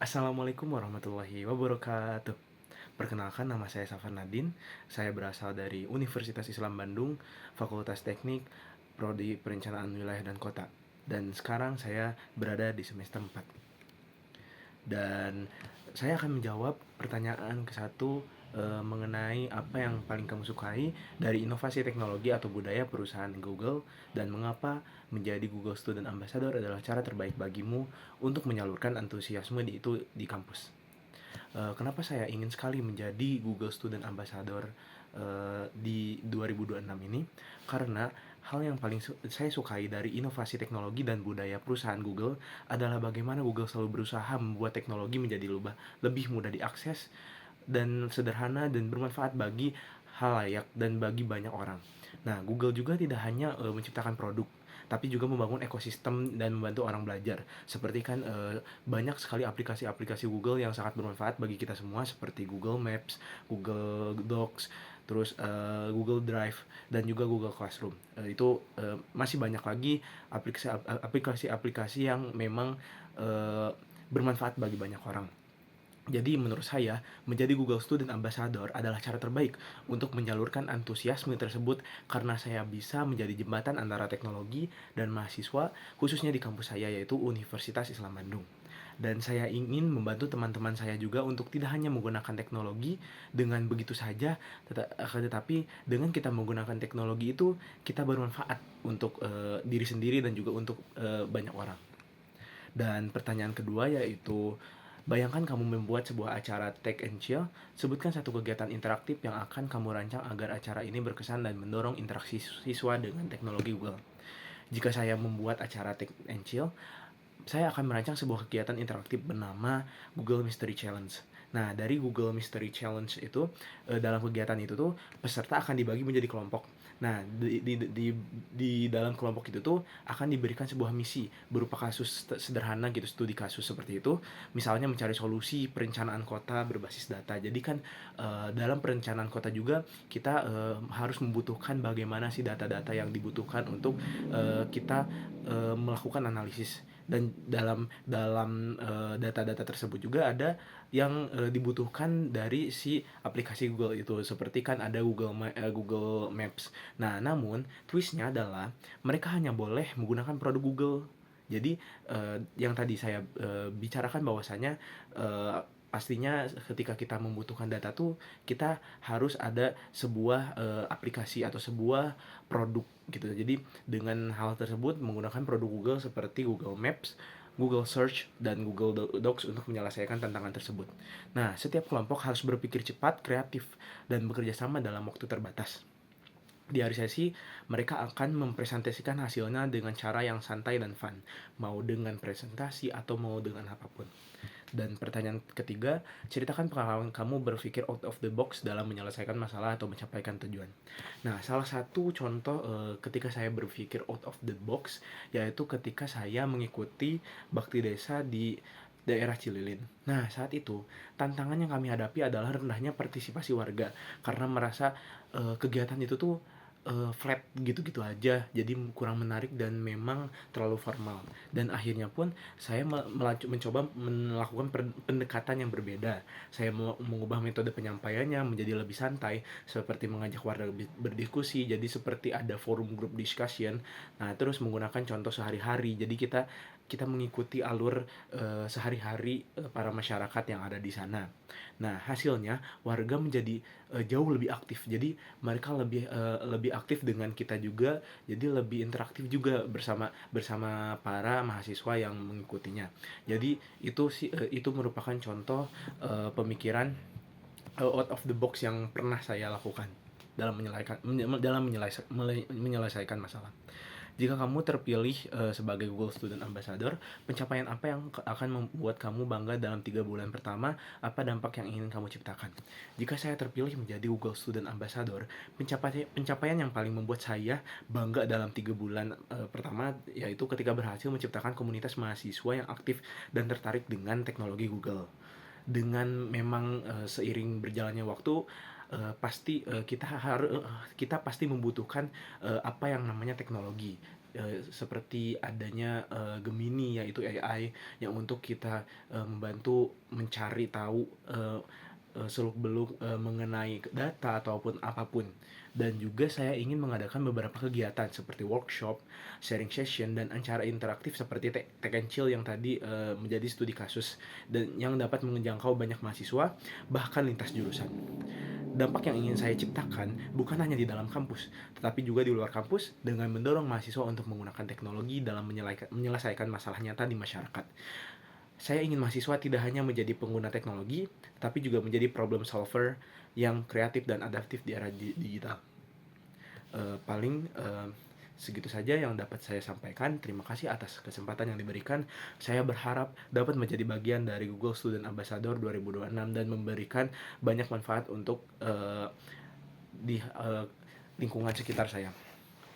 Assalamualaikum warahmatullahi wabarakatuh. Perkenalkan, nama saya Safan Nadin. Saya berasal dari Universitas Islam Bandung, Fakultas Teknik, Prodi Perencanaan Wilayah dan Kota. Dan sekarang saya berada di semester 4. Dan saya akan menjawab pertanyaan ke satu mengenai apa yang paling kamu sukai dari inovasi teknologi atau budaya perusahaan Google, dan mengapa menjadi Google Student Ambassador adalah cara terbaik bagimu untuk menyalurkan antusiasme di kampus. Kenapa saya ingin sekali menjadi Google Student Ambassador di 2026 ini? Karena hal yang paling saya sukai dari inovasi teknologi dan budaya perusahaan Google adalah bagaimana Google selalu berusaha membuat teknologi menjadi lebih mudah diakses dan sederhana dan bermanfaat bagi halayak dan bagi banyak orang. Nah, Google juga tidak hanya menciptakan produk, tapi juga membangun ekosistem dan membantu orang belajar. Seperti kan banyak sekali aplikasi-aplikasi Google yang sangat bermanfaat bagi kita semua, seperti Google Maps, Google Docs, terus Google Drive, dan juga Google Classroom. Itu masih banyak lagi aplikasi-aplikasi yang memang uh, bermanfaat bagi banyak orang. Jadi menurut saya, menjadi Google Student Ambassador adalah cara terbaik untuk menyalurkan antusiasme tersebut, karena saya bisa menjadi jembatan antara teknologi dan mahasiswa, khususnya di kampus saya, yaitu Universitas Islam Bandung. Dan saya ingin membantu teman-teman saya juga untuk tidak hanya menggunakan teknologi dengan begitu saja, tetapi dengan kita menggunakan teknologi itu, kita bermanfaat untuk diri sendiri dan juga untuk banyak orang. Dan pertanyaan kedua yaitu, bayangkan kamu membuat sebuah acara Tech and Chill. Sebutkan satu kegiatan interaktif yang akan kamu rancang agar acara ini berkesan dan mendorong interaksi siswa dengan teknologi Google. Jika saya membuat acara Tech and Chill, saya akan merancang sebuah kegiatan interaktif bernama Google Mystery Challenge. Nah, dari Google Mystery Challenge itu, dalam kegiatan itu tuh peserta akan dibagi menjadi kelompok. Nah, di dalam kelompok itu tuh akan diberikan sebuah misi berupa kasus sederhana gitu, studi kasus seperti itu. Misalnya mencari solusi perencanaan kota berbasis data. Jadi kan dalam perencanaan kota juga kita harus membutuhkan bagaimana sih data-data yang dibutuhkan untuk kita melakukan analisis. Dan dalam dalam data-data tersebut juga ada yang dibutuhkan dari si aplikasi Google itu, seperti kan ada Google Maps. Nah, namun twistnya adalah mereka hanya boleh menggunakan produk Google. Jadi yang tadi saya bicarakan bahwasanya eh, pastinya ketika kita membutuhkan data tuh kita harus ada sebuah aplikasi atau sebuah produk gitu. Jadi dengan hal tersebut menggunakan produk Google seperti Google Maps, Google Search, dan Google Docs untuk menyelesaikan tantangan tersebut. Nah, setiap kelompok harus berpikir cepat, kreatif, dan bekerja sama dalam waktu terbatas. Di hari sesi, mereka akan mempresentasikan hasilnya dengan cara yang santai dan fun, mau dengan presentasi atau mau dengan apapun. Dan pertanyaan ketiga, ceritakan pengalaman kamu berpikir out of the box dalam menyelesaikan masalah atau mencapaikan tujuan. Nah, salah satu contoh ketika saya berpikir out of the box, yaitu ketika saya mengikuti bakti desa di daerah Cililin. Nah, saat itu tantangan yang kami hadapi adalah rendahnya partisipasi warga, karena merasa kegiatan itu tuh flat gitu-gitu aja, jadi kurang menarik dan memang terlalu formal. Dan akhirnya pun saya mencoba melakukan pendekatan yang berbeda. Saya mau mengubah metode penyampaiannya menjadi lebih santai, seperti mengajak warga berdiskusi, jadi seperti ada forum group discussion. Nah, terus menggunakan contoh sehari-hari, jadi kita kita mengikuti alur sehari-hari para masyarakat yang ada di sana. Nah, hasilnya warga menjadi jauh lebih aktif. Jadi mereka lebih aktif dengan kita juga, jadi lebih interaktif juga bersama bersama para mahasiswa yang mengikutinya. Jadi itu merupakan contoh pemikiran out of the box yang pernah saya lakukan dalam menyelesaikan masalah. Jika kamu terpilih sebagai Google Student Ambassador, pencapaian apa yang akan membuat kamu bangga dalam 3 bulan pertama? Apa dampak yang ingin kamu ciptakan? Jika saya terpilih menjadi Google Student Ambassador, pencapaian yang paling membuat saya bangga dalam 3 bulan pertama yaitu ketika berhasil menciptakan komunitas mahasiswa yang aktif dan tertarik dengan teknologi Google. Dengan memang seiring berjalannya waktu, kita pasti membutuhkan apa yang namanya teknologi. seperti adanya, Gemini yaitu AI yang untuk kita, membantu mencari tahu, seluk-beluk, mengenai data ataupun apapun. Dan juga saya ingin mengadakan beberapa kegiatan seperti workshop, sharing session, dan acara interaktif seperti Tech and Chill yang tadi, menjadi studi kasus dan yang dapat menjangkau banyak mahasiswa, bahkan lintas jurusan. Dampak yang ingin saya ciptakan bukan hanya di dalam kampus, tetapi juga di luar kampus dengan mendorong mahasiswa untuk menggunakan teknologi dalam menyelesaikan masalah nyata di masyarakat. Saya ingin mahasiswa tidak hanya menjadi pengguna teknologi, tapi juga menjadi problem solver yang kreatif dan adaptif di era digital. Paling segitu saja yang dapat saya sampaikan. Terima kasih atas kesempatan yang diberikan. Saya berharap dapat menjadi bagian dari Google Student Ambassador 2026 dan memberikan banyak manfaat untuk di lingkungan sekitar saya.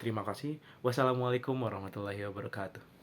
Terima kasih. Wassalamualaikum warahmatullahi wabarakatuh.